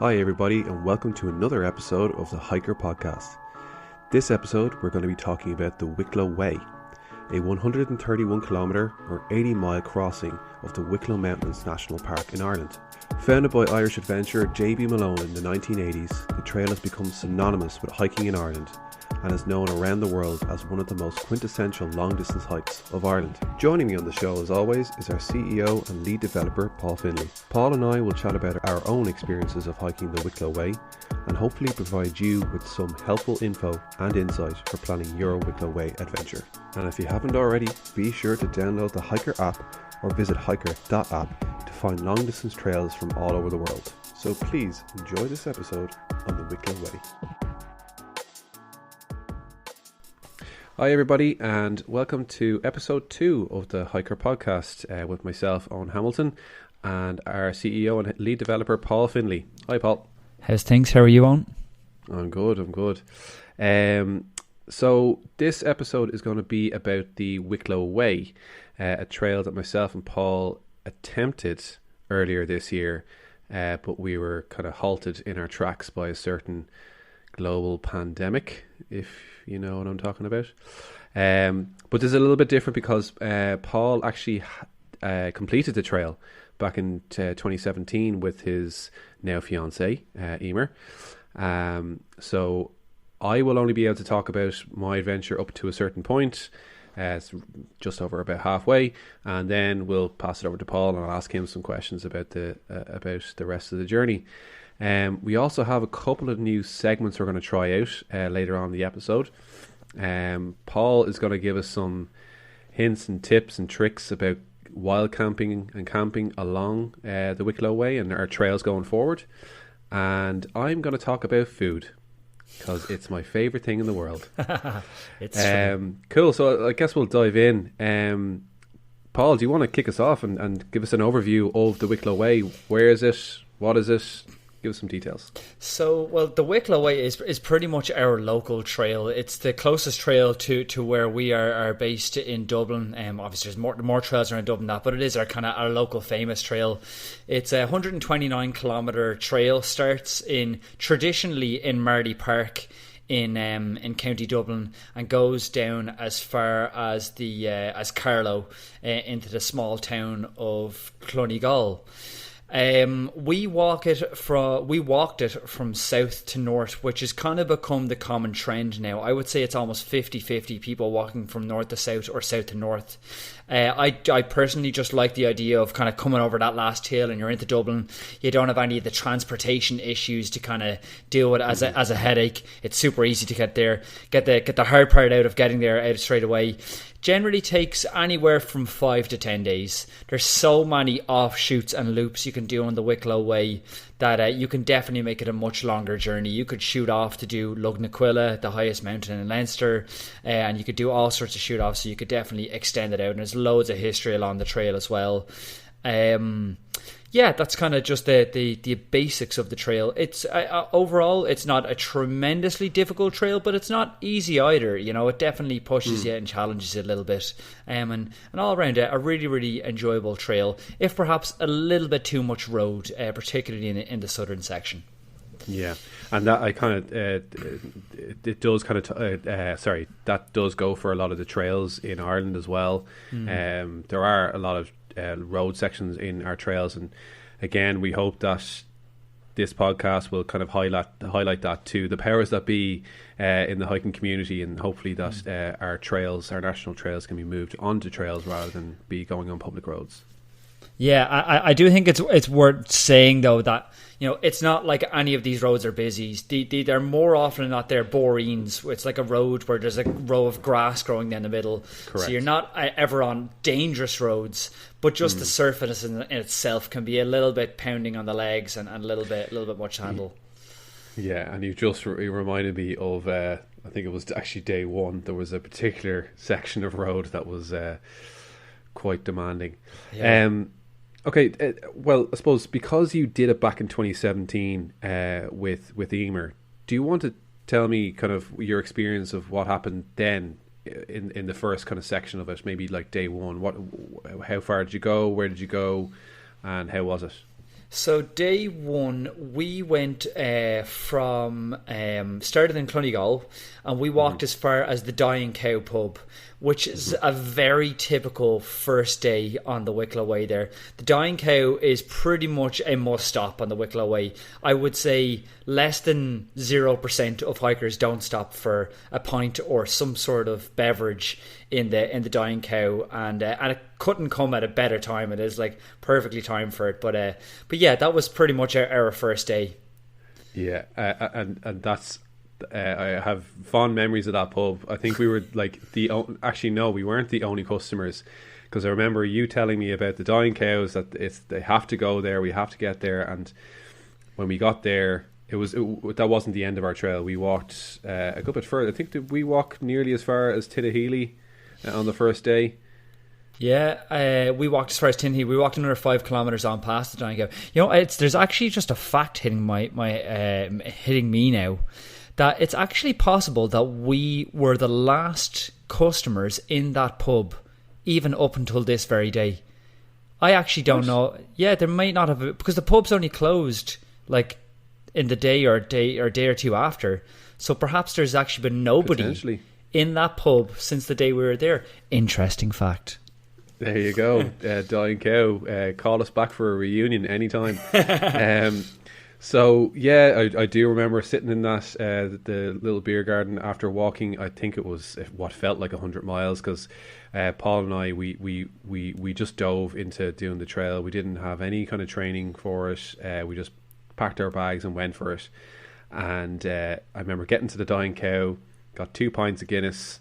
Hi everybody and welcome to another episode of the HiiKER Podcast. This episode we're going to be talking about the Wicklow Way, a 131 kilometre or 80 mile crossing of the Wicklow Mountains National Park in Ireland. Founded by Irish adventurer Jb Malone in the 1980s, the trail has become synonymous with hiking in Ireland and is known around the world as one of the most quintessential long-distance hikes of Ireland. Joining me on the show as always is our CEO and lead developer Paul Finlay. Paul and I will chat about our own experiences of hiking the Wicklow Way and hopefully provide you with some helpful info and insight for planning your Wicklow Way adventure. And if you haven't already, be sure to download the HiiKER app or visit hiiker.app to find long-distance trails from all over the world. So please enjoy this episode on the Wicklow Way. Hi everybody and welcome to episode 2 of the HiiKER Podcast with myself, Eoin Hamilton, and our CEO and lead developer Paul Finlay. Hi Paul. How's things? How are you on? I'm good. So this episode is going to be about the Wicklow Way, a trail that myself and Paul attempted earlier this year, but we were kind of halted in our tracks by a certain global pandemic, if you know what I'm talking about. But there's a little bit different because Paul actually completed the trail back in 2017 with his now fiancée, Emer. So I will only be able to talk about my adventure up to a certain point. It's just over about halfway, and then we'll pass it over to Paul and I'll ask him some questions about the rest of the journey. We also have a couple of new segments we're going to try out later on in the episode. Paul is going to give us some hints and tips and tricks about wild camping and camping along the Wicklow Way and our trails going forward. And I'm going to talk about food because it's my favourite thing in the world. It's cool, so I guess we'll dive in. Paul, do you want to kick us off and give us an overview of the Wicklow Way? Where is it? What is it? Give us some details. So, well, the Wicklow Way is pretty much our local trail. It's the closest trail to where we are based in Dublin. Obviously, there's more trails around Dublin than that, but it is our local famous trail. It's a 129 kilometre trail. Starts traditionally in Mardy Park in County Dublin and goes down as far as as Carlow into the small town of Clonegall. We walked it from south to north, which has kind of become the common trend now. I would say it's almost 50-50 people walking from north to south or south to north. I personally just like the idea of kind of coming over that last hill and you're into Dublin. You don't have any of the transportation issues to kind of deal with as a headache. It's super easy to get there. Get the hard part out of getting there out straight away. Generally takes anywhere from 5 to 10 days. There's so many offshoots and loops you can do on the Wicklow Way that you can definitely make it a much longer journey. You could shoot off to do Lugnaquilla, the highest mountain in Leinster, and you could do all sorts of shoot offs, so you could definitely extend it out. And there's loads of history along the trail as well. Yeah, that's kind of just the basics of the trail. It's overall, it's not a tremendously difficult trail, but it's not easy either. You know, it definitely pushes you and challenges you a little bit. And all around a really, really enjoyable trail, if perhaps a little bit too much road, particularly in the southern section. Yeah, and that I kind of it does kind of that does go for a lot of the trails in Ireland as well. There are a lot of road sections in our trails, and again we hope that this podcast will kind of highlight that to the powers that be in the hiking community, and hopefully that our national trails can be moved onto trails rather than be going on public roads. Yeah, I do think it's worth saying though that, you know, it's not like any of these roads are busy. They're more often than not they're boreens. It's like a road where there's a row of grass growing down the middle. Correct. So you're not ever on dangerous roads, but just the surface in itself can be a little bit pounding on the legs and a little bit much to handle. Yeah, and you just reminded me of I think it was actually day one. There was a particular section of road that was quite demanding. Yeah. Okay, well, I suppose because you did it back in 2017 with Emer, do you want to tell me kind of your experience of what happened then in the first kind of section of it, maybe like day one? How far did you go? Where did you go? And how was it? So day one, we went from started in Clonegall, and we walked as far as the Dying Cow pub, which is a very typical first day on the Wicklow Way. There, the Dying Cow is pretty much a must stop on the Wicklow Way. I would say less than 0% of hikers don't stop for a pint or some sort of beverage in the Dying Cow, and it couldn't come at a better time. It is like perfectly timed for it. But yeah, that was pretty much our first day. Yeah, and that's I have fond memories of that pub. I think we were like actually no, we weren't the only customers, because I remember you telling me about the Dying Cows, that they have to go there, we have to get there. And when we got there, that wasn't the end of our trail. We walked a good bit further. I think that we walked nearly as far as Tinnahealy on the first day. Yeah, we walked as far as Tinnahealy. We walked another 5 kilometers on past the Dying Cow. You know, there's actually just a fact hitting hitting me now, that it's actually possible that we were the last customers in that pub, even up until this very day. I actually don't know. Yeah, there might not have, because the pub's only closed like in the day or two after. So perhaps there's actually been nobody in that pub since the day we were there. Interesting fact. There you go. Dying Cow. Call us back for a reunion anytime. So yeah, I do remember sitting in that the little beer garden after walking. I think it was what felt like 100 miles, because Paul and I we just dove into doing the trail. We didn't have any kind of training for it. We just packed our bags and went for it. And I remember getting to the Dying Cow, got 2 pints of Guinness.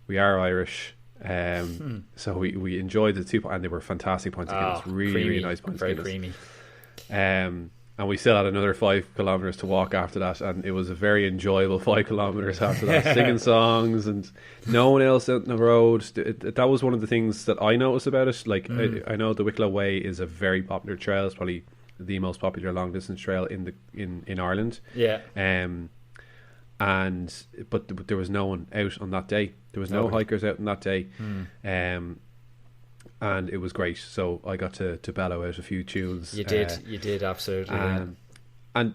We are Irish. So we enjoyed the 2 and they were fantastic pints of Guinness. Really nice pints of Guinness. Very creamy. And we still had another 5 kilometres to walk after that, and it was a very enjoyable 5 kilometres after that, singing songs and no one else out on the road. That was one of the things that I noticed about it. Like I know the Wicklow Way is a very popular trail. It's probably the most popular long distance trail in Ireland. Yeah. But there was no one out on that day. There was no hikers out on that day. And it was great. So I got to bellow out a few tunes. You did absolutely. And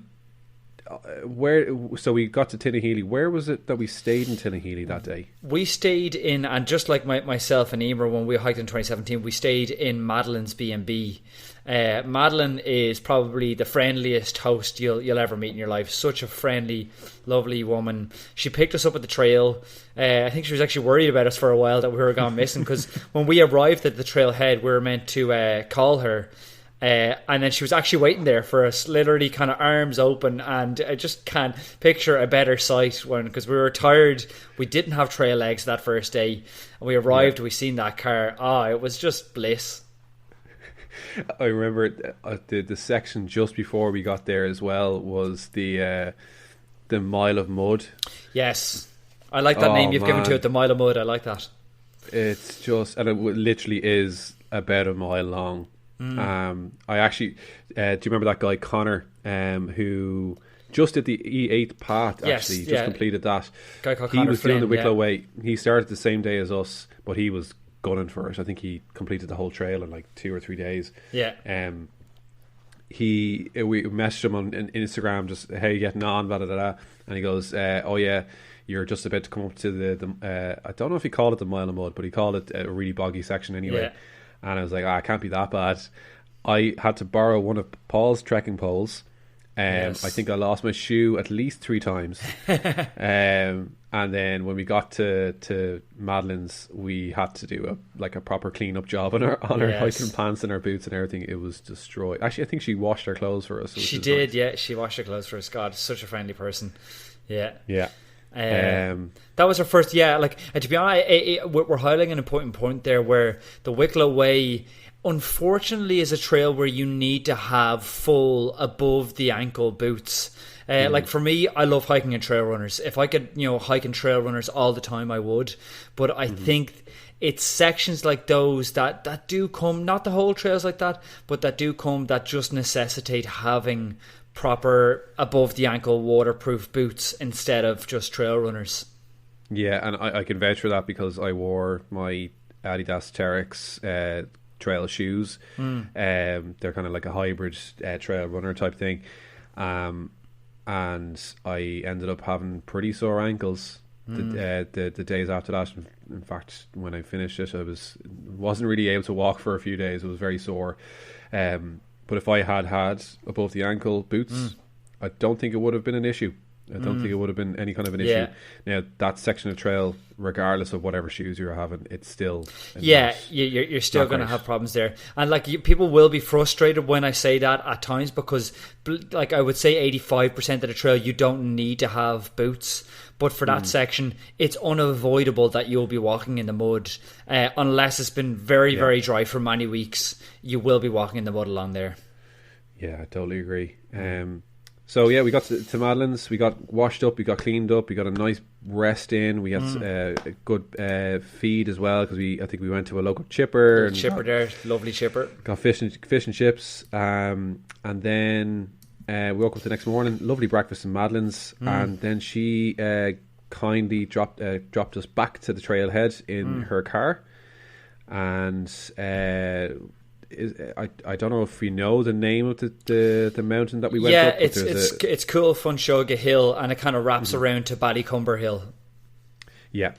so we got to Tinnahealy. Where was it that we stayed in Tinnahealy that day? We stayed in, and just like myself and Emer when we hiked in 2017, we stayed in Madeline's B&B. Madeline is probably the friendliest host you'll ever meet in your life. Such a friendly, lovely woman. She picked us up at the trail. I think she was actually worried about us for a while that we were gone missing, because when we arrived at the trailhead, we were meant to call her. And then she was actually waiting there for us, literally kind of arms open, and I just can't picture a better sight because we were tired. We didn't have trail legs that first day, and we arrived, we seen that car. It was just bliss. I remember the section just before we got there as well was the Mile of Mud. Yes, I like that name you've given to it, the Mile of Mud. I like that. It's just, and it literally is about a mile long. I actually do you remember that guy Connor who just did the E8 path, actually just completed that. Guy called Connor was doing the Wicklow Way. He started the same day as us, but he was gunning for it. I think he completed the whole trail in like 2 or 3 days. We messaged him on Instagram, just, hey, you getting on, blah, blah, blah. And he goes, oh yeah, you're just about to come up to the I don't know if he called it the Mile of Mud, but he called it a really boggy section anyway. And I was like, it can't be that bad. I had to borrow one of Paul's trekking poles. I think I lost my shoe at least 3 times. And then when we got to Madeline's, we had to do a proper clean up job on our hiking pants and our boots and everything. It was destroyed. Actually, I think she washed her clothes for us. She did, nice. She washed her clothes for us. God, such a friendly person. That was our first. To be honest, we're highlighting an important point there, where the Wicklow Way, unfortunately, is a trail where you need to have full above the ankle boots. Like for me, I love hiking and trail runners. If I could, hike and trail runners all the time, I would. But I think it's sections like those that do come, not the whole trails like that, but that do come, that just necessitate having proper above the ankle waterproof boots instead of just trail runners. Yeah, and I can vouch for that, because I wore my Adidas Terex trail shoes. They're kind of like a hybrid trail runner type thing. And I ended up having pretty sore ankles the days after that. In fact, when I finished it, I wasn't really able to walk for a few days. It was very sore. But if I had above the ankle boots, I don't think it would have been an issue. I don't think it would have been any kind of an issue. Now, that section of trail, regardless of whatever shoes you're having, it's still... you're still going to have problems there. And like people will be frustrated when I say that at times, because like I would say 85% of the trail, you don't need to have boots. But for that section, it's unavoidable that you'll be walking in the mud. Unless it's been very, very dry for many weeks, you will be walking in the mud along there. Yeah, I totally agree. So yeah, we got to Madeline's, we got washed up, we got cleaned up, we got a nice rest in, we got a good feed as well, because I think we went to a local chipper. Lovely chipper. Got fish and chips, and then we woke up the next morning, lovely breakfast in Madeline's, and then she kindly dropped us back to the trailhead in her car, and I don't know if we know the name of the mountain that we went up. Yeah, it's Cool Funchogga Hill, and it kind of wraps around to Ballycumber Hill. Yeah,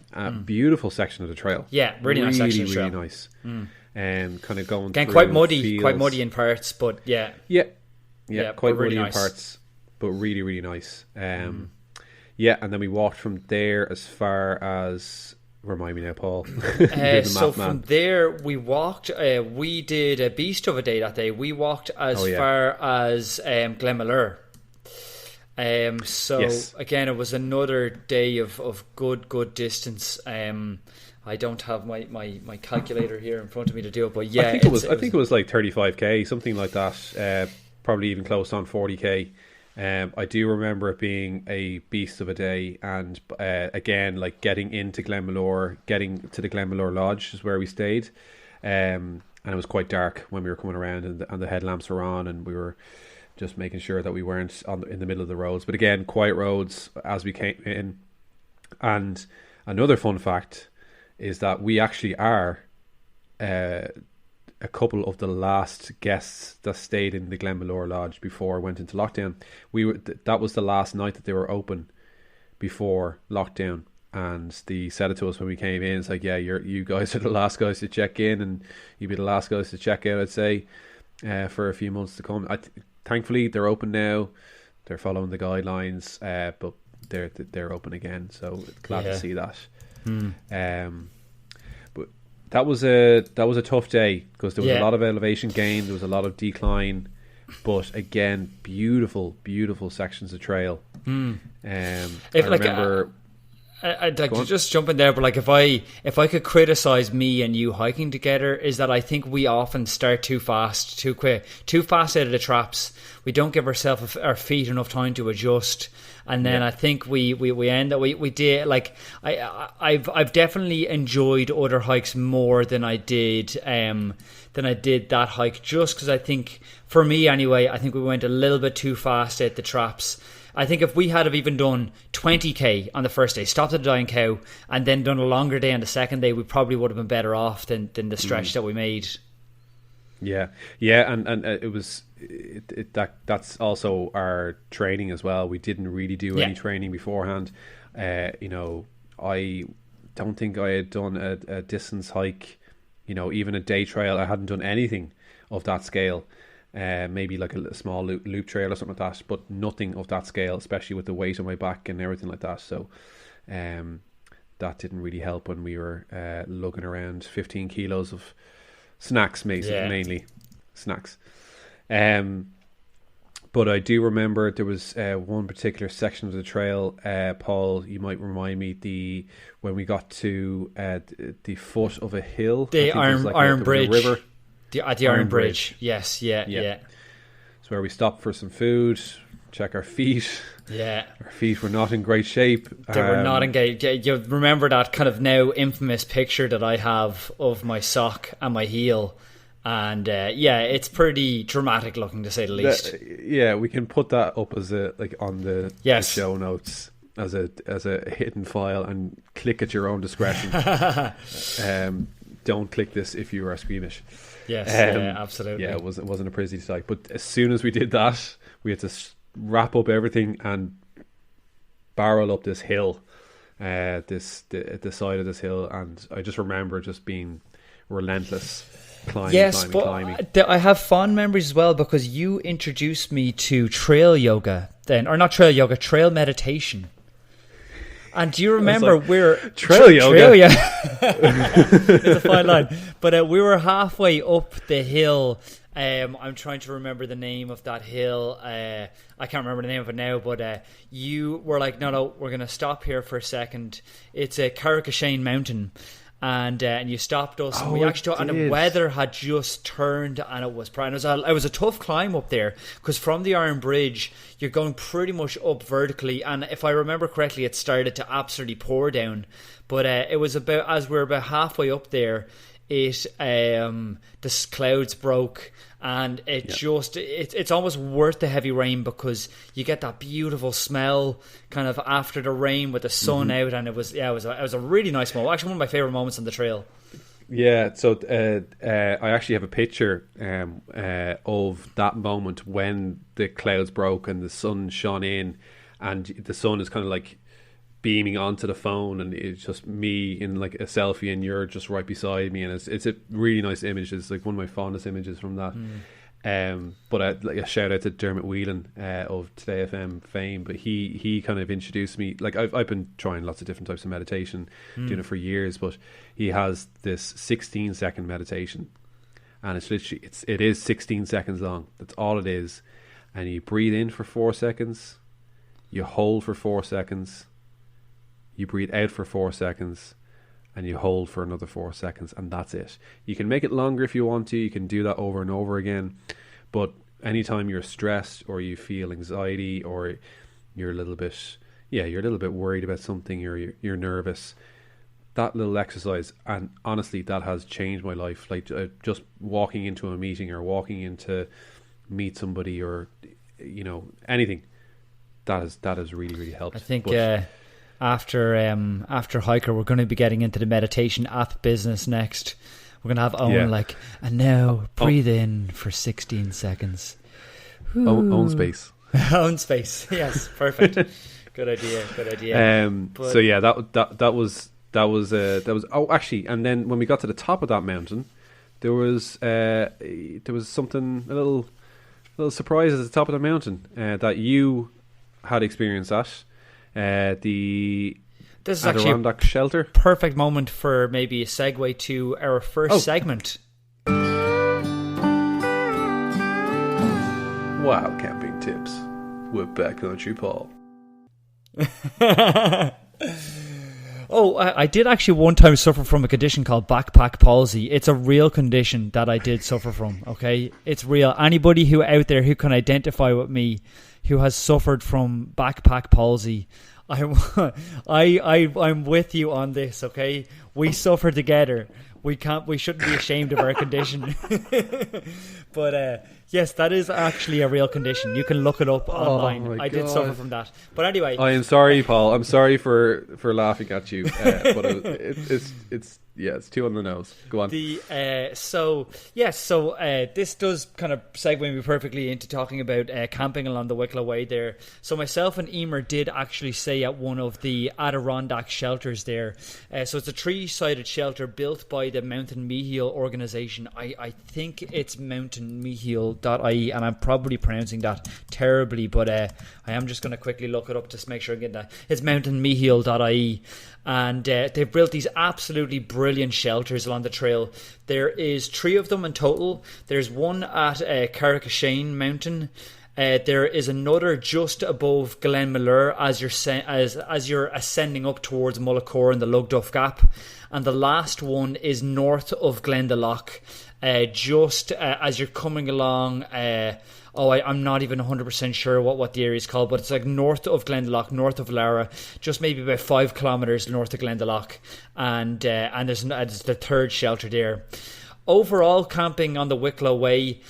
beautiful section of the trail. Yeah, really nice section of the trail. Really nice. And kind of going again, through quite muddy fields. In parts, but yeah, quite really muddy nice. in parts, but really, really nice. Yeah, and then we walked from there as far as... Remind me now, Paul. So from there we walked, we did a beast of a day that day. We walked as far as Glenmalure. Again, it was another day of good distance. I don't have my calculator here in front of me to do it, but yeah, I think it was like 35k, something like that. Probably even close on 40k. I do remember it being a beast of a day, and again, like getting into Glenmalure, getting to the Glenmalure Lodge is where we stayed, and it was quite dark when we were coming around, and the headlamps were on, and we were just making sure that we weren't in the middle of the roads. But again, quiet roads as we came in. And another fun fact is that we actually are a couple of the last guests that stayed in the Glenmalure Lodge before it went into lockdown. That was the last night that they were open before lockdown, and they said it to us when we came in. It's like, yeah, you guys are the last guys to check in, and you'll be the last guys to check out, I'd say, for a few months to come. Thankfully, they're open now. They're following the guidelines, but they're open again. So glad to see that. That was a tough day, because there was a lot of elevation gain, there was a lot of decline, but again, beautiful sections of trail. I remember. I'd like to just jump in there, but like if I could criticize me and you hiking together, is that I think we often start too fast, too quick, too fast out of the traps. We don't give ourselves our feet enough time to adjust, and then I think we end up we did like I've definitely enjoyed other hikes more than I did that hike, just because I think, for me anyway, I think we went a little bit too fast at the traps. I think if we had have even done 20k on the first day, stopped at the Dying Cow, and then done a longer day on the second day, we probably would have been better off than the stretch that we made. Yeah, and it was that's also our training as well. We didn't really do any training beforehand. I don't think I had done a distance hike, even a day trail. I hadn't done anything of that scale. Maybe like a small loop trail or something like that, but nothing of that scale, especially with the weight on my back and everything like that. So that didn't really help when we were lugging around 15 kilos of snacks, mainly snacks. But I do remember there was one particular section of the trail, Paul, you might remind me, when we got to the foot of a hill, the Iron Bridge, river. The Iron Bridge. Yes, yeah. It's where we stopped for some food, check our feet. Yeah. Our feet were not in great shape. They were not in great. You remember that kind of now infamous picture that I have of my sock and my heel. And it's pretty dramatic looking, to say the least. We can put that up as on the show notes as a hidden file, and click at your own discretion. don't click this if you are squeamish. Yes, absolutely. Yeah, it wasn't a pretty sight. But as soon as we did that, we had to wrap up everything and barrel up this hill, the side of this hill, and I just remember just being relentless. Climbing. I have fond memories as well because you introduced me to trail yoga then, or not trail yoga, trail meditation. And do you remember trail yoga? It's a fine line. But we were halfway up the hill. I'm trying to remember the name of that hill. I can't remember the name of it now, but you were like, no, we're going to stop here for a second. It's a Carrickashane mountain. And you stopped us, and we actually and the weather had just turned, and it was prime. It was a tough climb up there because from the Iron Bridge you're going pretty much up vertically, and if I remember correctly, it started to absolutely pour down. But it was as we were about halfway up there, the clouds broke, and it's almost worth the heavy rain because you get that beautiful smell kind of after the rain with the sun out, and it was a really nice moment. Actually, one of my favorite moments on the trail. Yeah, so I actually have a picture of that moment when the clouds broke and the sun shone in, and the sun is kind of like beaming onto the phone, and it's just me in like a selfie, and you're just right beside me, and it's a really nice image. It's like one of my fondest images from that. But a shout out to Dermot Whelan of Today FM fame, but he kind of introduced me. Like I've been trying lots of different types of meditation, doing it for years, but he has this 16-second meditation, and it's literally it is 16 seconds long. That's all it is, and you breathe in for 4 seconds, you hold for 4 seconds, you breathe out for 4 seconds, and you hold for another 4 seconds, and that's it. You can make it longer if you want to. You can do that over and over again. But anytime you're stressed or you feel anxiety or you're a little bit worried about something, or you're nervous, that little exercise, and honestly, that has changed my life. Like just walking into a meeting or walking in to meet somebody, or anything, that has really, really helped. I think. After HiiKER, we're going to be getting into the meditation app business next. We're going to have Eoin and now breathe in for 16 seconds. Own space. Own space. Yes, perfect. Good idea. So yeah, that was. Oh, actually, and then when we got to the top of that mountain, there was something, a little surprise at the top of the mountain that you had experienced at. This is Adirondack actually shelter. Perfect moment for maybe a segue to our first segment. Wow, camping tips with backcountry Paul. I did actually one time suffer from a condition called backpack palsy. It's a real condition that I did suffer from. Okay, it's real. Anybody who out there who can identify with me, who has suffered from backpack palsy, I'm with you on this. Okay, we suffer together. We shouldn't be ashamed of our condition. But yes, that is actually a real condition. You can look it up online. I did suffer from that. But anyway, I am sorry, Paul. I'm sorry for laughing at you. But it's too on the nose. Go on. This does kind of segue me perfectly into talking about camping along the Wicklow Way there. So myself and Emer did actually stay at one of the Adirondack shelters there. So it's a 3-sided shelter built by the Mountain Meheal organisation. I think it's mountainmeheal.ie, and I'm probably pronouncing that terribly, but I am just going to quickly look it up to make sure I get that. It's mountainmeheal.ie, and they've built these absolutely brilliant shelters along the trail. There is 3 of them in total. There's one at Carrickashane Mountain. There is another just above Glen as you're ascending up towards Mullacore and the Lugduff Gap, and the last one is north of Glendalough, just as you're coming along. I'm not even 100% sure what the area is called, but it's like north of Glendalough, north of Lara, just maybe about 5 kilometres north of Glendalough, and there's the third shelter there. Overall, camping on the Wicklow Way,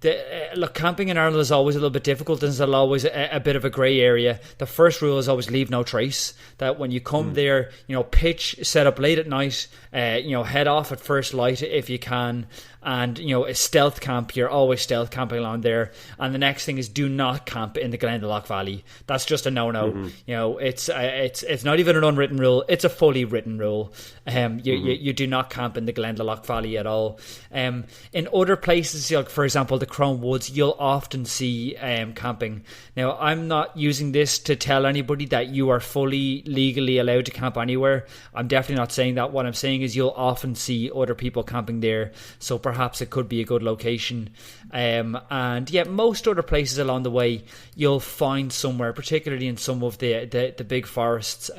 Look, camping in Ireland is always a little bit difficult, and there's always a bit of a grey area. The first rule is always leave no trace. That when you come there, pitch, set up late at night, head off at first light if you can, and a stealth camp. You're always stealth camping along there. And the next thing is do not camp in the Glendalough Valley. That's just a no-no. It's not even an unwritten rule, it's a fully written rule. You do not camp in the Glendalough Valley at all. In other places, like for example the Crone Woods, you'll often see camping. Now, I'm not using this to tell anybody that you are fully legally allowed to camp anywhere. I'm definitely not saying that. What I'm saying is you'll often see other people camping there, so perhaps it could be a good location. And yeah, most other places along the way you'll find somewhere, particularly in some of the big forests.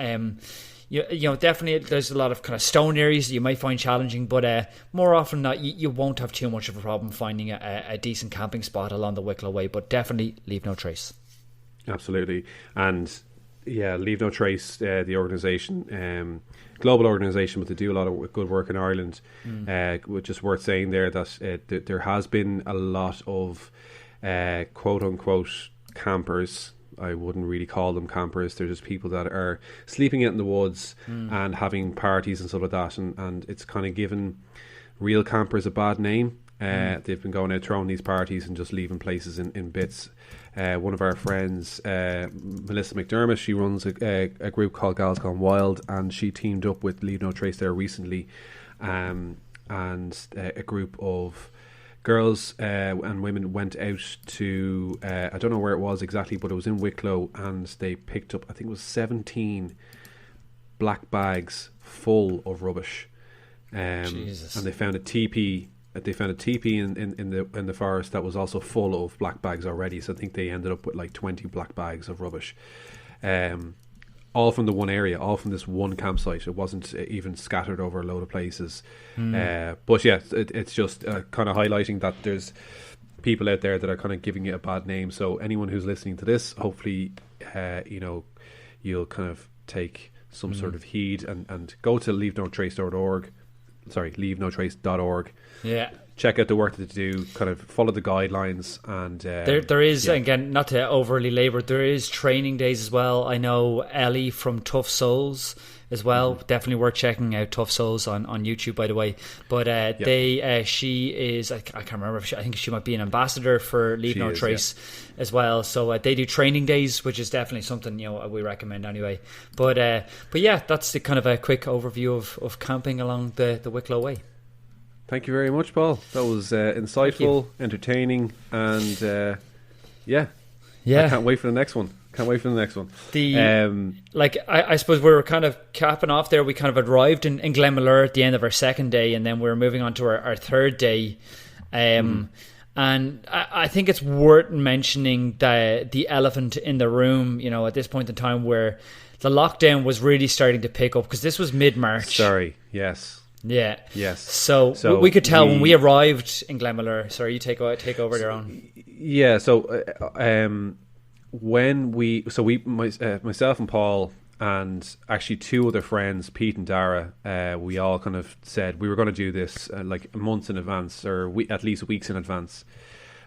Definitely there's a lot of kind of stone areas that you might find challenging, but more often than not, you won't have too much of a problem finding a decent camping spot along the Wicklow Way, but definitely leave no trace. Absolutely. And yeah, Leave No Trace, the organisation, global organisation, but they do a lot of good work in Ireland. Which is worth saying there that there has been a lot of quote-unquote campers. I wouldn't really call them campers. They're just people that are sleeping out in the woods and having parties and stuff like that. And it's kind of given real campers a bad name. They've been going out throwing these parties and just leaving places in bits. One of our friends, Melissa McDermott, she runs a group called Gals Gone Wild, and she teamed up with Leave No Trace there recently. And a group of girls and women went out to I don't know where it was exactly, but it was in Wicklow, and they picked up, I think it was 17 black bags full of rubbish. Jesus. And they found a teepee. They found a teepee in the forest that was also full of black bags already. So I think they ended up with like 20 black bags of rubbish. All from the one area, all from this one campsite. It wasn't even scattered over a load of places. But yeah, it's just kind of highlighting that there's people out there that are kind of giving it a bad name. So anyone who's listening to this, hopefully, you'll kind of take some sort of heed and go to leavenotrace.org. Sorry, leavenotrace.org. Yeah. Check out the work that they do, kind of follow the guidelines, and there is, again, not to overly labour, there is training days as well. I know Ellie from Tough Souls as well. Definitely worth checking out Tough Souls on YouTube, by the way. But she is, I can't remember, I think she might be an ambassador for Leave No Trace as well. So they do training days, which is definitely something we recommend anyway. But yeah, that's the kind of a quick overview of camping along the Wicklow Way. Thank you very much, Paul. That was insightful, entertaining, and I can't wait for the next one. I suppose we were kind of capping off there. We kind of arrived in Glenmalure at the end of our second day, and then we were moving on to our third day. And I think it's worth mentioning the elephant in the room, at this point in time where the lockdown was really starting to pick up, because this was mid-March. Sorry, yes. Yeah. Yes. So we could tell when we arrived in Glenmalure. Sorry, you take over there on. Yeah. So myself and Paul and actually two other friends, Pete and Dara, we all kind of said we were going to do this like months in advance, or at least weeks in advance.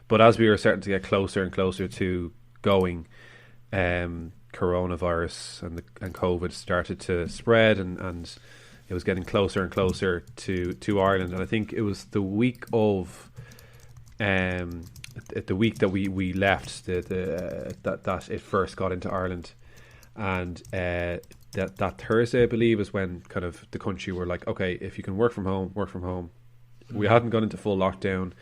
But as we were starting to get closer and closer to going, coronavirus and COVID started to spread, and it was getting closer and closer to Ireland. And I think it was the week of the week that we left that it first got into Ireland, and that Thursday, I believe, is when kind of the country were like, okay, if you can work from home. We hadn't gone into full lockdown,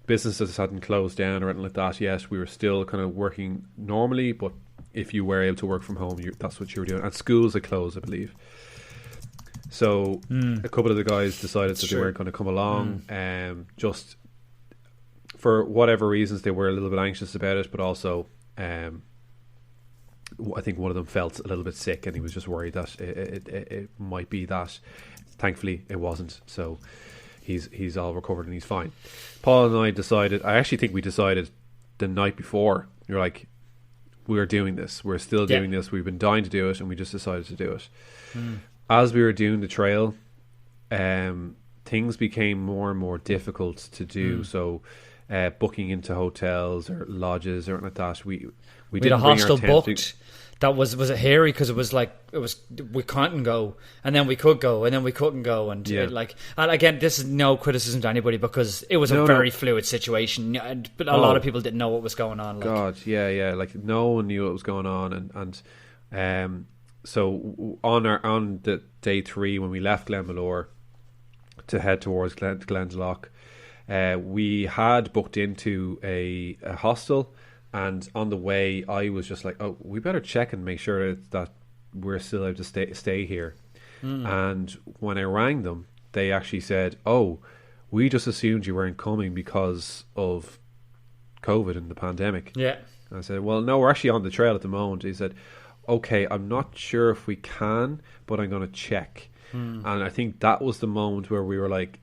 businesses hadn't closed down or anything like that yet. We were still kind of working normally, but if you were able to work from home, that's what you were doing. And schools had closed, I believe. So a couple of the guys decided that they weren't going to come along, just for whatever reasons. They were a little bit anxious about it, but also I think one of them felt a little bit sick, and he was just worried that it might be that. Thankfully, it wasn't. So he's all recovered and he's fine. Paul and I decided. I actually think we decided the night before. You're like, we're doing this. We're still doing this. We've been dying to do it, and we just decided to do it. As we were doing the trail, things became more and more difficult to do. So booking into hotels or lodges or anything like that. We had a didn't bring hostel our tent. booked. That was it hairy because it was we couldn't go, and then we could go, and then we couldn't go, and and again, this is no criticism to anybody because it was a very fluid situation, but a lot of people didn't know what was going on. God, yeah, like no one knew what was going on, and so on the day 3 when we left Glenmalure to head towards Glendalough, we had booked into a hostel. And on the way, I was just like, oh, we better check and make sure that we're still able to stay here. And when I rang them, they actually said, oh, we just assumed you weren't coming because of COVID and the pandemic. Yeah. And I said, well, no, we're actually on the trail at the moment. He said, okay, I'm not sure if we can, but I'm going to check. And I think that was the moment where we were like,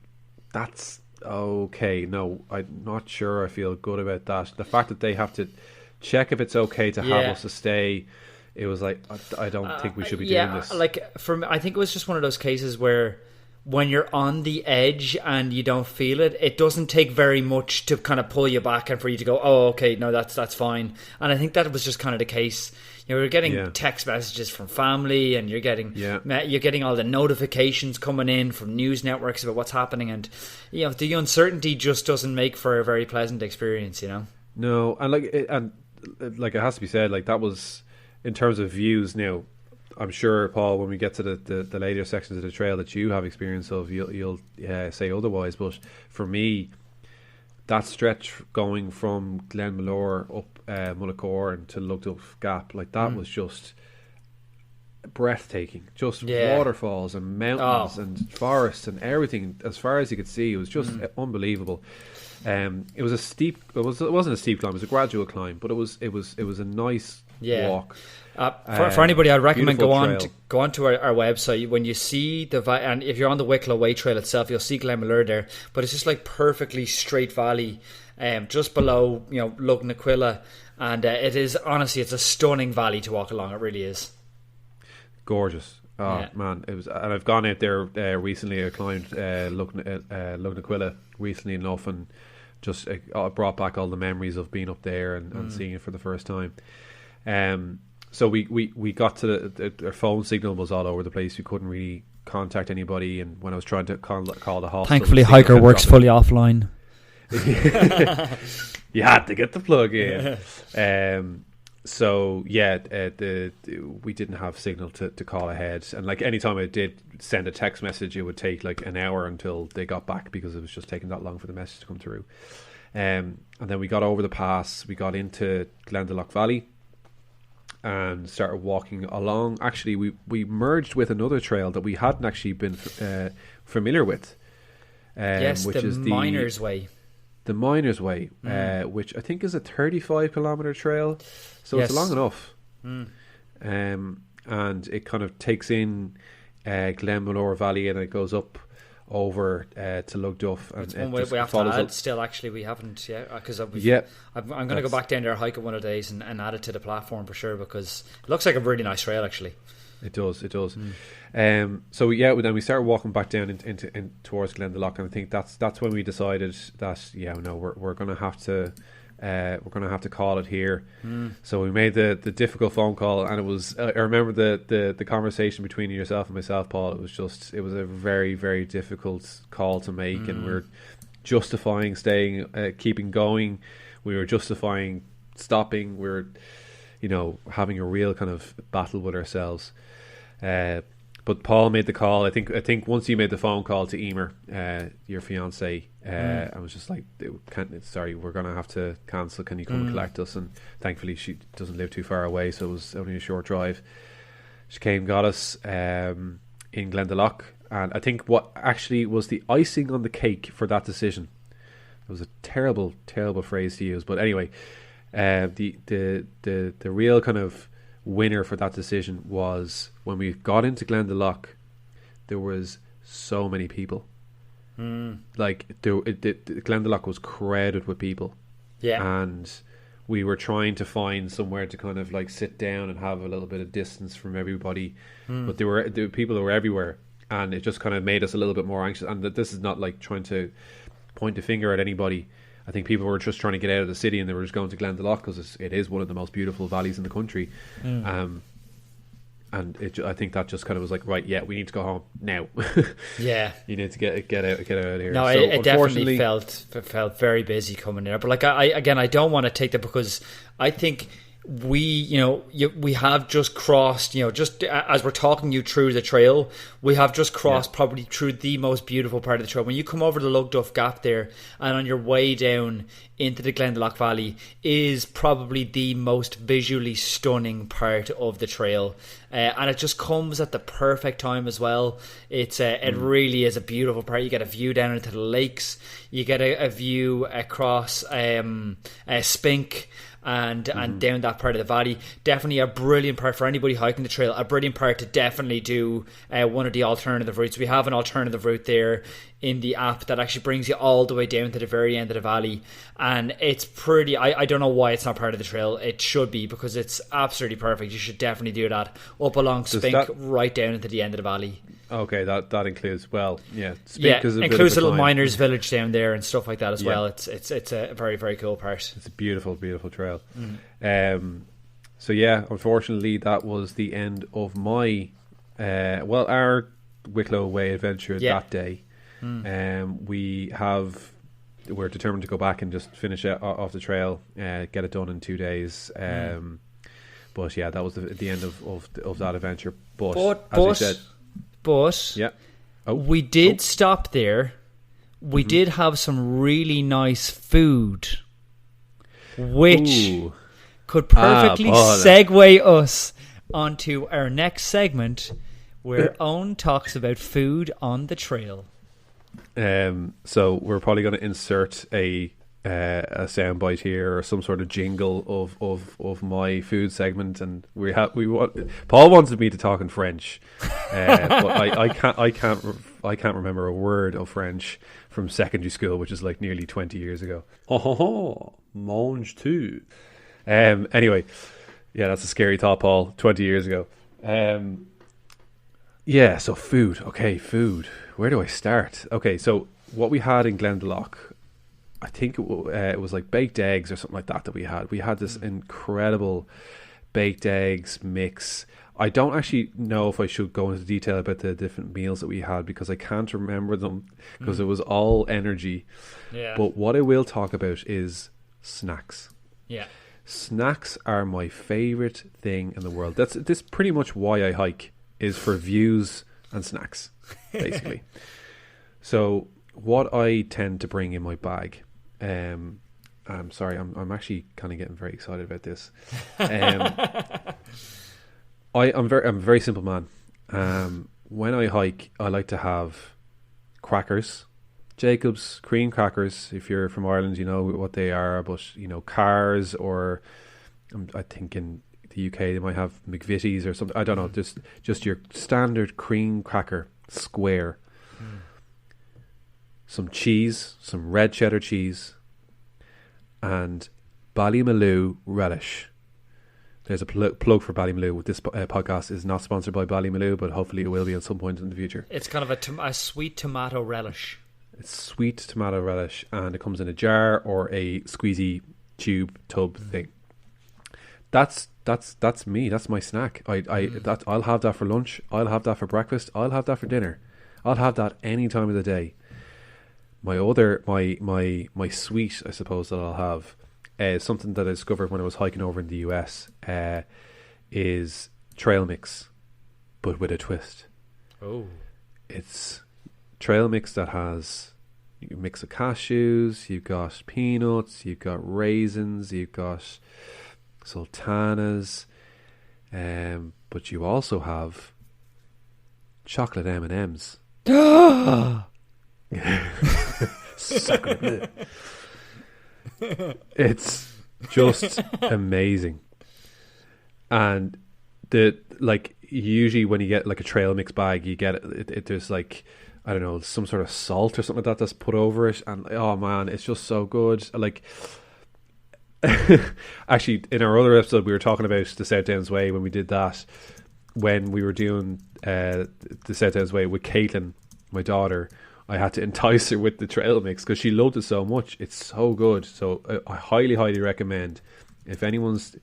that's... okay, no, I'm not sure I feel good about that. The fact that they have to check if it's okay to have us to stay, it was like, I don't think we should be doing this. Like, I think it was just one of those cases where when you're on the edge and you don't feel it, it doesn't take very much to kind of pull you back and for you to go, oh, okay, no, that's fine. And I think that was just kind of the case. You know, we're getting text messages from family, and you're getting all the notifications coming in from news networks about what's happening, and you know the uncertainty just doesn't make for a very pleasant experience. You know. No, and like it has to be said, like that was in terms of views. Now, I'm sure, Paul, when we get to the later sections of the trail that you have experience of, you'll say otherwise. But for me, that stretch going from Glenmalure up Mullacorn to Lugduff Gap, like that was just breathtaking. Just waterfalls and mountains and forests and everything as far as you could see. It was just unbelievable. It was a steep. It wasn't a steep climb. It was a gradual climb, but it was a nice walk. For anybody, I'd recommend go on to our website. When you see and if you're on the Wicklow Way trail itself, you'll see Glenmalure there, but it's just like perfectly straight valley, just below Lugnaquilla, and it is honestly, it's a stunning valley to walk along. It really is gorgeous. Man, it was, and I've gone out there recently. I climbed Lugnaquilla recently enough, and just brought back all the memories of being up there and seeing it for the first time. So we got to our phone signal was all over the place. We couldn't really contact anybody, and when I was trying to call the hostel, thankfully HiiKER works fully offline. You had to get the plug in. So we didn't have signal to call ahead, and like anytime I did send a text message, it would take like an hour until they got back because it was just taking that long for the message to come through. And then we got over the pass, we got into Glendalough Valley and started walking along. Actually, we merged with another trail that we hadn't actually been familiar with. Which is the Miners Way. The Miners Way, which I think is a 35-kilometre trail, so it's long enough. And it kind of takes in Glenmalure Valley, and it goes up over to Lugduff. And it's one way we have to add. Still, actually, we haven't yet because I'm going to go back down there, hike it one of the days, and add it to the platform for sure, because it looks like a really nice trail actually. It does. So then we started walking back down into towards Glendalough, and I think that's when we decided that we're going to have to call it here. So we made the difficult phone call, and it was I remember the conversation between yourself and myself, Paul. It was a very, very difficult call to make, and we're justifying staying, keeping going. We were justifying stopping. We're having a real kind of battle with ourselves. But Paul made the call. I think once you made the phone call to Emer, your fiance, I was just like, sorry, we're going to have to cancel. Can you come and collect us? And thankfully she doesn't live too far away, so it was only a short drive. She came, got us in Glendalough, and I think what actually was the icing on the cake for that decision. It was a terrible, terrible phrase to use, but anyway, the real kind of winner for that decision was when we got into Glendalough, there was so many people. Like Glendalough was crowded with people, and we were trying to find somewhere to kind of like sit down and have a little bit of distance from everybody, but there were people that were everywhere, and it just kind of made us a little bit more anxious. And that this is not like trying to point a finger at anybody. I think people were just trying to get out of the city and they were just going to Glendalough because it is one of the most beautiful valleys in the country. And I think that just kind of was like, right, yeah, we need to go home now. Yeah, you need to get out of here. No, so it definitely felt very busy coming there. But like I don't want to take that, because I think we have just crossed, just as we're talking you through the trail, we have just crossed probably through the most beautiful part of the trail. When you come over the Lugduff Gap there, and on your way down into the Glendalough Valley, is probably the most visually stunning part of the trail, and it just comes at the perfect time as well. It really is a beautiful part. You get a view down into the lakes, you get a view across Spink and down that part of the valley. Definitely a brilliant part for anybody hiking the trail, a brilliant part to definitely do one of the alternative routes. We have an alternative route there in the app that actually brings you all the way down to the very end of the valley, and it's pretty, I don't know why it's not part of the trail. It should be, because it's absolutely perfect. You should definitely do that up along Spink, right down into the end of the valley. Okay, that includes, Spink is includes a little miners village down there and stuff like that as well. It's a very, very cool part. It's a beautiful, beautiful trail. So yeah, unfortunately that was the end of my our Wicklow Way adventure that day. We're determined to go back and just finish it off the trail, get it done in 2 days. But yeah, that was the end of that adventure. But as you said, we did stop there. We did have some really nice food, which could perfectly segue us onto our next segment, where Owen talks about food on the trail. So we're probably going to insert a soundbite here, or some sort of jingle of my food segment, and Paul wanted me to talk in French, but I can't remember a word of French from secondary school, which is like nearly 20 years ago. Mange tout. Anyway, yeah, that's a scary thought, Paul. 20 years ago. Yeah, so food. Okay, food. Where do I start? Okay, so what we had in Glendalough, I think it was like baked eggs or something like that we had. We had this incredible baked eggs mix. I don't actually know if I should go into detail about the different meals that we had, because I can't remember them, because it was all energy. Yeah. But what I will talk about is snacks. Yeah. Snacks are my favourite thing in the world. That's pretty much why I hike, is for views and snacks, basically. So what I tend to bring in my bag, I'm sorry, I'm actually kind of getting very excited about this. I'm a very simple man. When I hike, I like to have crackers, Jacob's cream crackers. If you're from Ireland, you know what they are. But Cars, or I think in the UK they might have McVitie's or something. I don't know. Just your standard cream cracker, square. Some cheese, some red cheddar cheese, and Ballymaloe relish. There's a plug for Ballymaloe. This podcast is not sponsored by Ballymaloe, but hopefully it will be at some point in the future. It's kind of a sweet tomato relish. It's sweet tomato relish, and it comes in a jar or a squeezy tube tub thing. That's me. That's my snack. I'll have that for lunch. I'll have that for breakfast. I'll have that for dinner. I'll have that any time of the day. My sweet, I suppose, that I'll have, something that I discovered when I was hiking over in the US, is trail mix, but with a twist. Oh. It's trail mix that has a mix of cashews, you've got peanuts, you've got raisins, you've got sultanas, but you also have chocolate M&Ms. It's just amazing. And usually when you get like a trail mix bag, you get it there's like, I don't know, some sort of salt or something like that that's put over it, and oh man, it's just so good. Like, actually, in our other episode, we were talking about the South Downs Way when we did that. When we were doing the South Downs Way with Caitlin, my daughter, I had to entice her with the trail mix because she loved it so much. It's so good. So I highly, highly recommend, if anyone's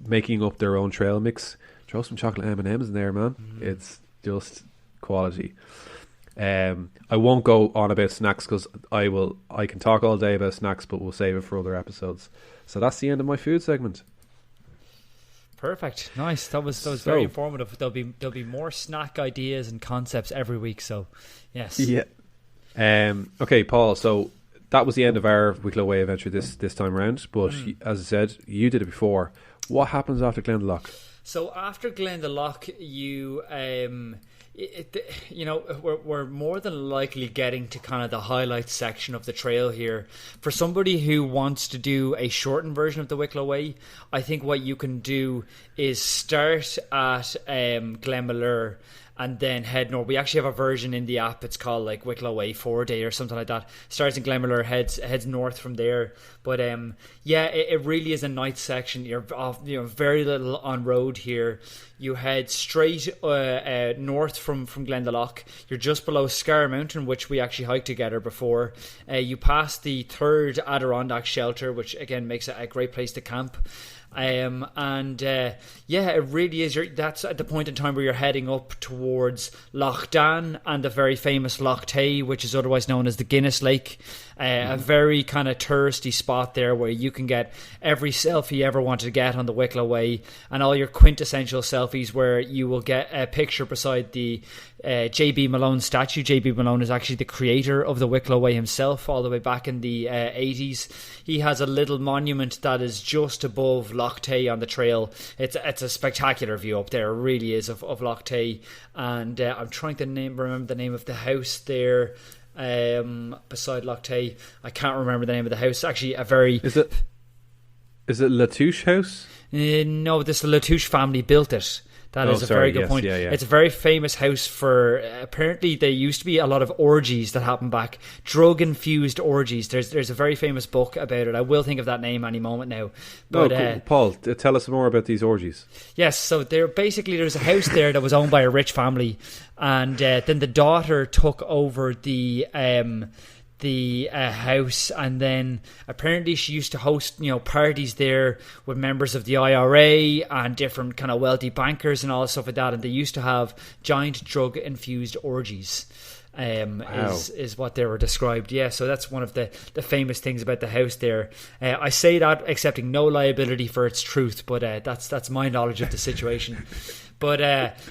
making up their own trail mix, throw some chocolate M&Ms in there, man. It's just quality. I won't go on about snacks because I can talk all day about snacks, but we'll save it for other episodes. So that's the end of my food segment. Perfect. Nice. That was very informative. There'll be more snack ideas and concepts every week. So, yes. Yeah. Okay, Paul. So that was the end of our Wicklow Way adventure this time around. But as I said, you did it before. What happens after Glendalough? So after Glendalough, we're more than likely getting to kind of the highlights section of the trail here. For somebody who wants to do a shortened version of the Wicklow Way, I think what you can do is start at Glen Malone and then head north. We actually have a version in the app. It's called like Wicklow Way 4-day or something like that. Starts in Glen Malone, heads north from there. But it really is a nice section. You're off, very little on road here. You head straight north from Glendalough. You're just below Scar Mountain, which we actually hiked together before. You pass the third Adirondack shelter, which again makes it a great place to camp. It really is. That's at the point in time where you're heading up towards Loch Dan and the very famous Loch Tay, which is otherwise known as the Guinness Lake. A very kind of touristy spot there where you can get every selfie you ever wanted to get on the Wicklow Way, and all your quintessential selfies where you will get a picture beside the Jb Malone Statue. Jb Malone is actually the creator of the Wicklow Way himself, all the way back in the 80s. He has a little monument that is just above Loch Tay on the trail. It's a spectacular view up there, it really is, of Loch Tay. And I'm trying to remember the name of the house there beside Loch Tay. I can't remember the name of the house. Actually, Is it Latouche House? No, the Latouche family built it. That is a very good point. Yeah. It's a very famous house for, apparently there used to be a lot of orgies that happened back, drug-infused orgies. There's a very famous book about it. I will think of that name any moment now. But, cool. Paul, tell us more about these orgies. Yes, so there's a house there that was owned by a rich family, and then the daughter took over the house, and then apparently she used to host parties there with members of the IRA and different kind of wealthy bankers and all stuff like that, and they used to have giant drug infused orgies. Is what they were described. Yeah, so that's one of the famous things about the house there. I say that accepting no liability for its truth, but that's my knowledge of the situation. But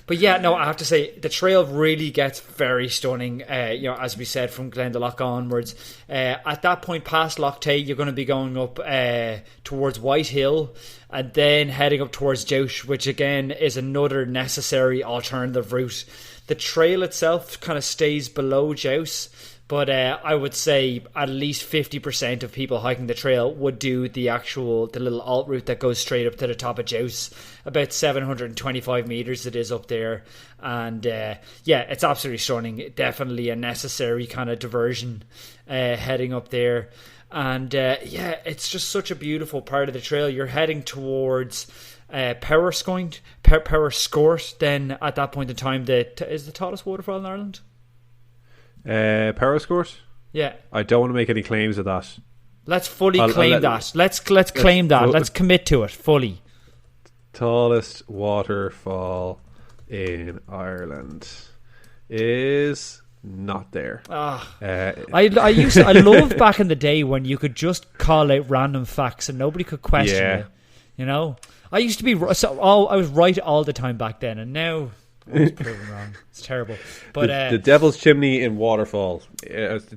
yeah, no, I have to say the trail really gets very stunning. As we said, from Glendalough onwards. At that point, past Loch Tay, you're going to be going up towards White Hill, and then heading up towards Douche, which again is another necessary alternative route. The trail itself kind of stays below Jouse, but I would say at least 50% of people hiking the trail would do the little alt route that goes straight up to the top of Jouse. About 725 meters it is up there, and it's absolutely stunning. Definitely a necessary kind of diversion heading up there. And it's just such a beautiful part of the trail. You're heading towards Powerscourt, then at that point in time, is the tallest waterfall in Ireland? Powerscourt? Yeah. I don't want to make any claims of that. Let's claim that. Let's claim that. Let's commit to it fully. Tallest waterfall in Ireland is not there. I loved back in the day when you could just call out random facts and nobody could question it. I used to be I was right all the time back then, and now I was proven wrong. It's terrible. But the Devil's Chimney in Waterfall,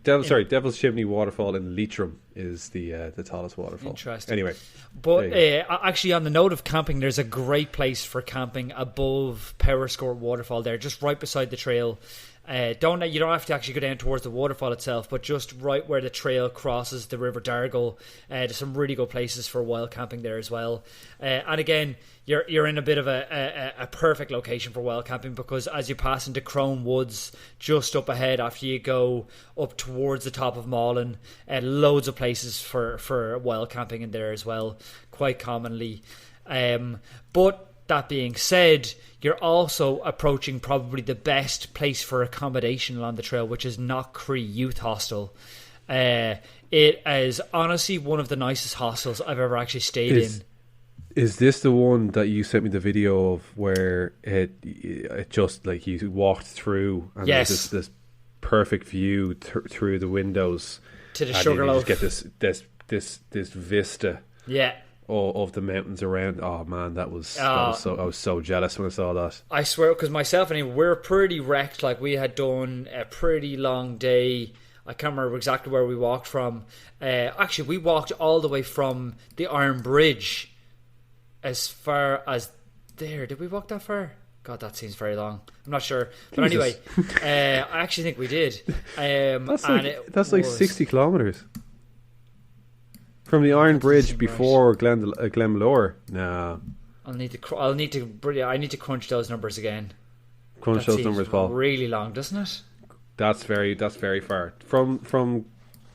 Devil's Chimney Waterfall in Leitrim is the tallest waterfall. Interesting. Anyway, but actually, on the note of camping, there's a great place for camping above Powerscourt Waterfall there, just right beside the trail. You don't have to actually go down towards the waterfall itself, but just right where the trail crosses the River Dargle. There's some really good places for wild camping there as well. And again, you're in a bit of a perfect location for wild camping, because as you pass into Crone Woods, just up ahead after you go up towards the top of Malin, loads of places for wild camping in there as well, quite commonly. But that being said, you're also approaching probably the best place for accommodation along the trail, which is Knockcree Youth Hostel. It is honestly one of the nicest hostels I've ever actually stayed in. Is this the one that you sent me the video of where it just like you walked through and there's this perfect view through the windows to the Sugarloaf? You just get this vista. Yeah. Of the mountains around. Oh man, that was so. I was so jealous when I saw that. I swear, because myself and him, we're pretty wrecked. Like, we had done a pretty long day. I can't remember exactly where we walked from. Actually, we walked all the way from the Iron Bridge as far as there. Did we walk that far? God, that seems very long. I'm not sure. But Jesus. Anyway, I actually think we did. That's like 60 kilometres. From the Iron Bridge before Glendalough. Nah. I need to crunch those numbers again. Crunch those numbers, Paul. Really long, doesn't it? That's very far. From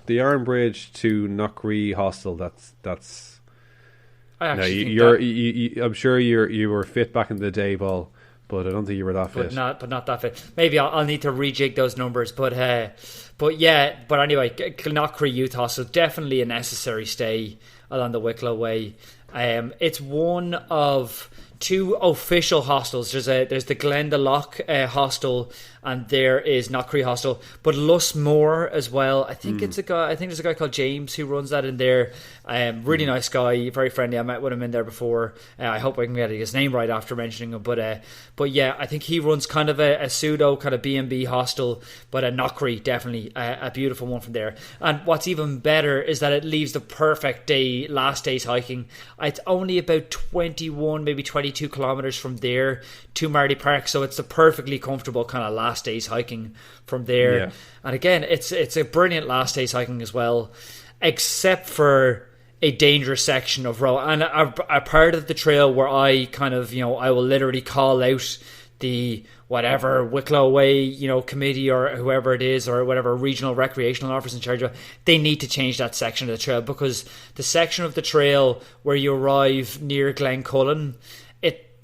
the Iron Bridge to Knockcree Hostel. That's. I'm sure you were fit back in the day, Paul, but I don't think you were that fit. But not that fit. Maybe I'll need to rejig those numbers. But anyway, Knockcree Youth Hostel, definitely a necessary stay along the Wicklow Way. It's one of two official hostels. There's the Glendalough hostel, and there is Knockcree Hostel, but Lusmore as well. I think there's a guy called James who runs that in there. Really nice guy, very friendly. I met with him in there before. I hope I can get his name right after mentioning him. But yeah, I think he runs kind of a pseudo kind of B&B hostel, but a Knockcree, definitely a beautiful one from there. And what's even better is that it leaves the perfect last day's hiking. It's only about 21, maybe 22 kilometres from there to Marley Park, so it's a perfectly comfortable kind of last day's hiking from there. Yeah. And again, it's a brilliant last day's hiking as well, except for a dangerous section of road and a part of the trail where I kind of, I will literally call out the whatever Wicklow Way, committee or whoever it is, or whatever regional recreational officer in charge of, they need to change that section of the trail, because the section of the trail where you arrive near Glencullen,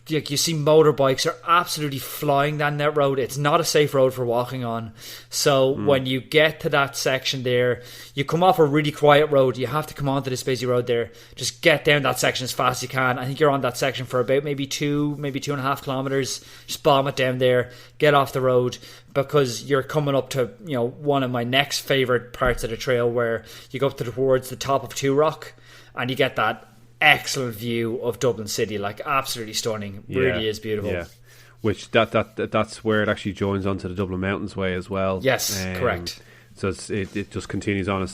you see motorbikes are absolutely flying down that road. It's not a safe road for walking on. So when you get to that section there, you come off a really quiet road. You have to come onto this busy road there. Just get down that section as fast as you can. I think you're on that section for about maybe 2.5 kilometres. Just bomb it down there. Get off the road, because you're coming up to one of my next favourite parts of the trail, where you go up towards the top of Two Rock and you get that excellent view of Dublin City, like absolutely stunning. Really is beautiful. Yeah, which that's where it actually joins onto the Dublin Mountains Way as well. Yes, correct. So it just continues on.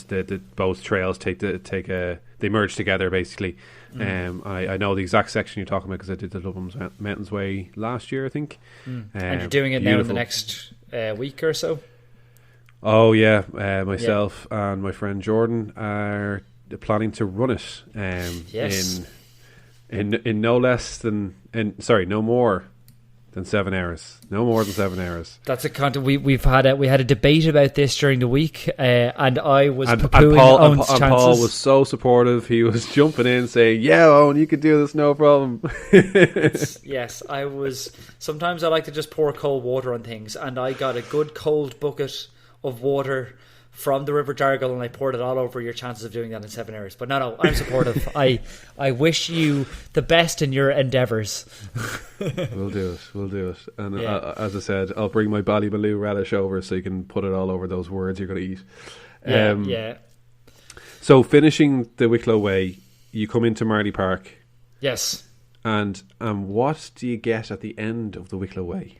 Both trails they merge together basically. I know the exact section you're talking about because I did the Dublin Mountains Way last year, I think. And you're doing it now in the next week or so. Oh yeah, myself and my friend Jordan are planning to run it in no more than 7 hours. No more than 7 hours. That's a content we had a debate about this during the week, and I was poo-pooing Owen's chances. Paul was so supportive. He was jumping in saying, "Yeah, Owen, you can do this, no problem." Yes, I was. Sometimes I like to just pour cold water on things, and I got a good cold bucket of water from the River Dargle, and I poured it all over your chances of doing that in 7 hours. But no, I'm supportive. I wish you the best in your endeavours. We'll do it. And as I said, I'll bring my Ballymaloo relish over so you can put it all over those words you're going to eat. Yeah. So finishing the Wicklow Way, you come into Marley Park. Yes. And what do you get at the end of the Wicklow Way?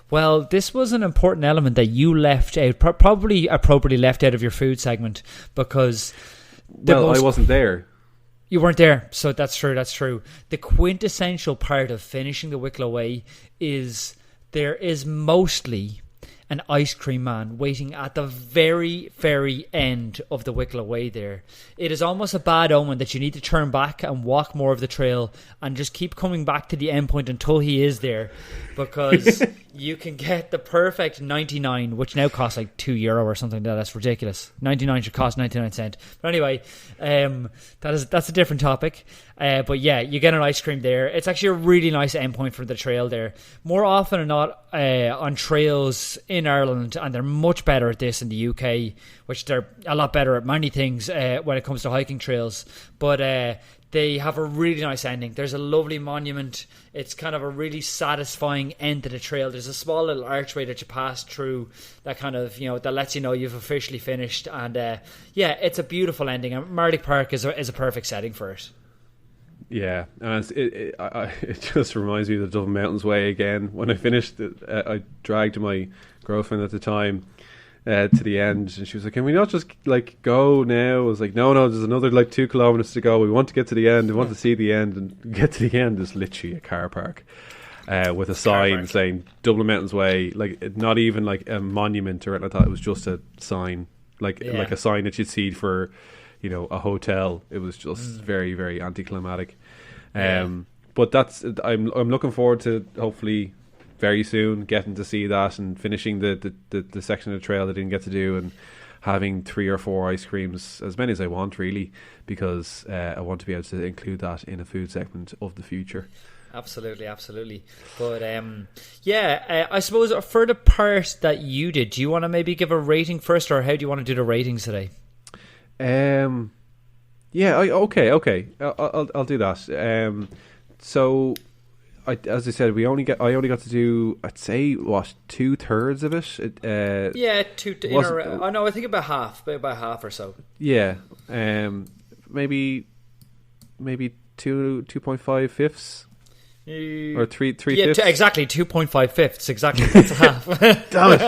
Well, this was an important element that you left out, probably appropriately left out of your food segment, because... I wasn't there. You weren't there, so that's true. The quintessential part of finishing the Wicklow Way is there is mostly an ice cream man waiting at the very, very end of the Wicklow Way there. It is almost a bad omen that you need to turn back and walk more of the trail and just keep coming back to the end point until he is there, because you can get the perfect 99, which now costs like €2 or something. That's ridiculous. 99 should cost 99 cents. But anyway, that's a different topic. But yeah, you get an ice cream there. It's actually a really nice endpoint for the trail there. More often than not, on trails in Ireland, and they're much better at this in the UK, which they're a lot better at many things when it comes to hiking trails. But they have a really nice ending. There's a lovely monument. It's kind of a really satisfying end to the trail. There's a small little archway that you pass through that kind of, that lets you know you've officially finished. And yeah, it's a beautiful ending. And Mardyck Park is a perfect setting for it. Yeah, and it just reminds me of the Dublin Mountains Way again. When I finished it, I dragged my girlfriend at the time to the end, and she was like, "Can we not just like go now?" I was like, "No, there's another like 2 kilometers to go. We want to get to the end. We want to see the end, and get to the end is literally a car park with a sign saying Dublin Mountains Way. Like not even like a monument or anything like that. It was just a sign, like a sign that you'd see for, a hotel. It was just very, very anticlimactic. But I'm looking forward to hopefully very soon getting to see that and finishing the section of the trail I didn't get to do, and having 3 or 4 ice creams, as many as I want really, because I want to be able to include that in a food segment of the future. Absolutely. But I suppose for the part that you did, do you want to maybe give a rating first, or how do you want to do the ratings today? Okay. I'll do that. So, as I said, I only got to do, I'd say, 2/3 of it. I think about half or so. Yeah. Maybe 2.5 fifths. Or three fifths? Exactly 2.5 fifths. Exactly, that's a half. Damn it!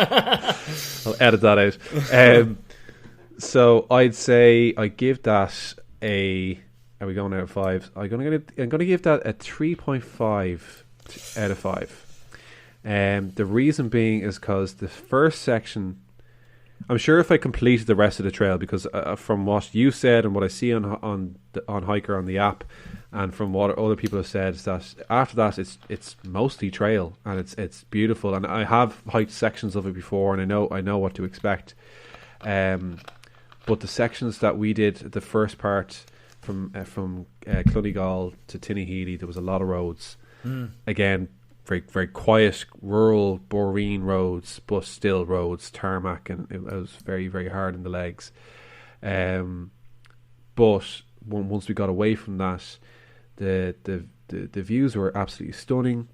I'll edit that out. So I'd say I give that a. Are we going out of 5? I'm going to give that a 3.5 out of 5. The reason being is because the first section, I'm sure if I completed the rest of the trail, because from what you said and what I see on HiiKER on the app, and from what other people have said, is that after that it's mostly trail, and it's beautiful, and I have hiked sections of it before, and I know what to expect. But the sections that we did, the first part from Clunigall to Tinnahealy, there was a lot of roads. Again, very, very quiet, rural, Boreen roads, but still roads, tarmac, and it was very, very hard in the legs. But once we got away from that, the views were absolutely stunning.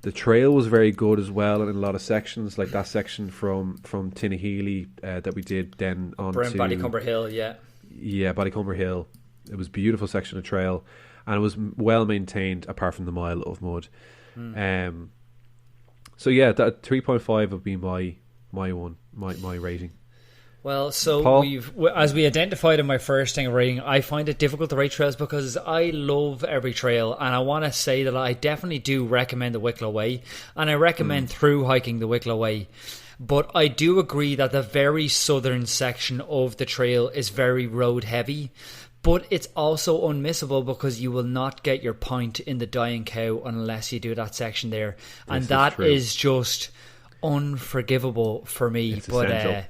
The trail was very good as well, and in a lot of sections, like that section from Tinnahealy that we did then on to Ballycumber Hill, yeah, Ballycumber Hill. It was a beautiful section of trail, and it was well maintained apart from the mile of mud. So yeah, that 3.5 would be my rating. Well, so Paul? as we identified in my first thing of rating, I find it difficult to rate trails because I love every trail, and I want to say that I definitely do recommend the Wicklow Way, and I recommend through hiking the Wicklow Way. But I do agree that the very southern section of the trail is very road heavy, but it's also unmissable because you will not get your pint in the Dying Cow unless you do that section there, and that is just unforgivable for me. It's essential.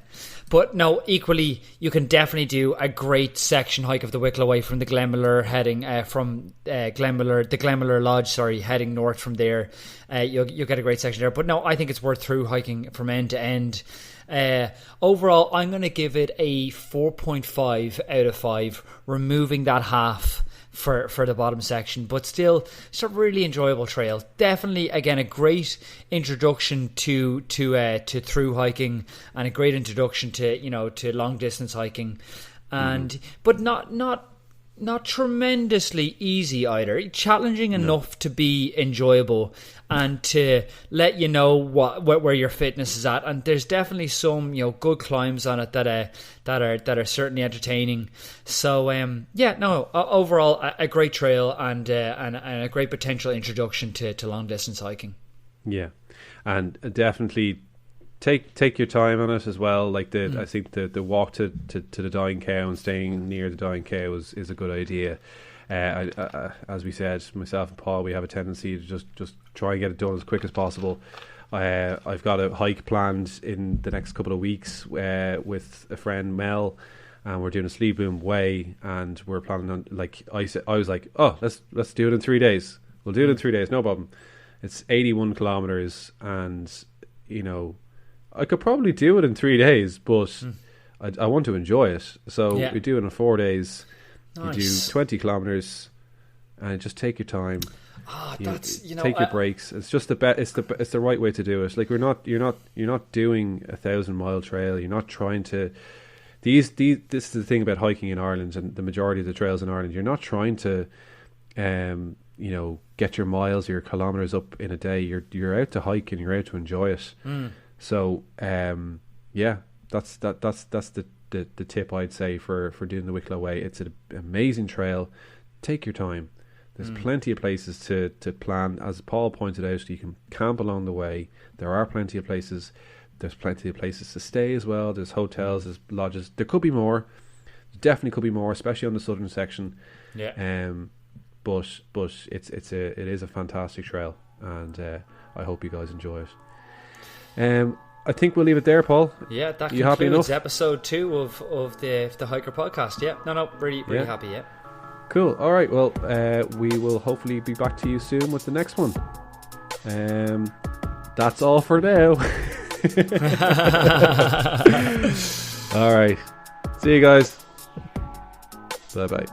But no, equally, you can definitely do a great section hike of the Wicklow Way from the Glenmalure heading the Glenmalure Lodge, heading north from there. You'll get a great section there. But no, I think it's worth through hiking from end to end. Overall, I'm going to give it a 4.5 out of 5, removing that half for the bottom section, but still it's a really enjoyable trail. Definitely, again, a great introduction to through hiking, and a great introduction to long distance hiking, and but not tremendously easy either. Challenging enough to be enjoyable and to let you know where your fitness is at. And there's definitely some good climbs on it that are certainly entertaining. So overall a great trail and a great potential introduction to long distance hiking. Yeah, and definitely take your time on it as well. Like I think the walk to the Dying Cow and staying near the Dying Cow is a good idea. As we said, myself and Paul, we have a tendency to just try and get it done as quick as possible. I've got a hike planned in the next couple of weeks with a friend, Mel, and we're doing a Sleeboom Way, and we're planning on, like I was like, oh, let's do it in 3 days. We'll do it in 3 days, no problem. It's 81 kilometers, and you know, I could probably do it in 3 days, but I want to enjoy it. So we do it in 4 days. Nice. You do 20 kilometers, and just take your time. Take your breaks. It's just it's the right way to do it. Like you're not doing 1,000-mile trail. You're not trying to. This is the thing about hiking in Ireland and the majority of the trails in Ireland. You're not trying to, get your miles or your kilometers up in a day. You're out to hike and you're out to enjoy it. So that's the tip I'd say for doing the Wicklow Way. It's an amazing trail. Take your time. There's plenty of places to plan. As Paul pointed out, you can camp along the way. There are plenty of places. There's plenty of places to stay as well. There's hotels, there's lodges. There could be more. There definitely could be more, especially on the southern section. Yeah. But it is a fantastic trail, and I hope you guys enjoy it. I think we'll leave it there, Paul. Yeah, that concludes episode 2 of the HiiKER Podcast. Yeah, really happy. Yeah. Cool. All right. Well, we will hopefully be back to you soon with the next one. That's all for now. All right. See you guys. Bye bye.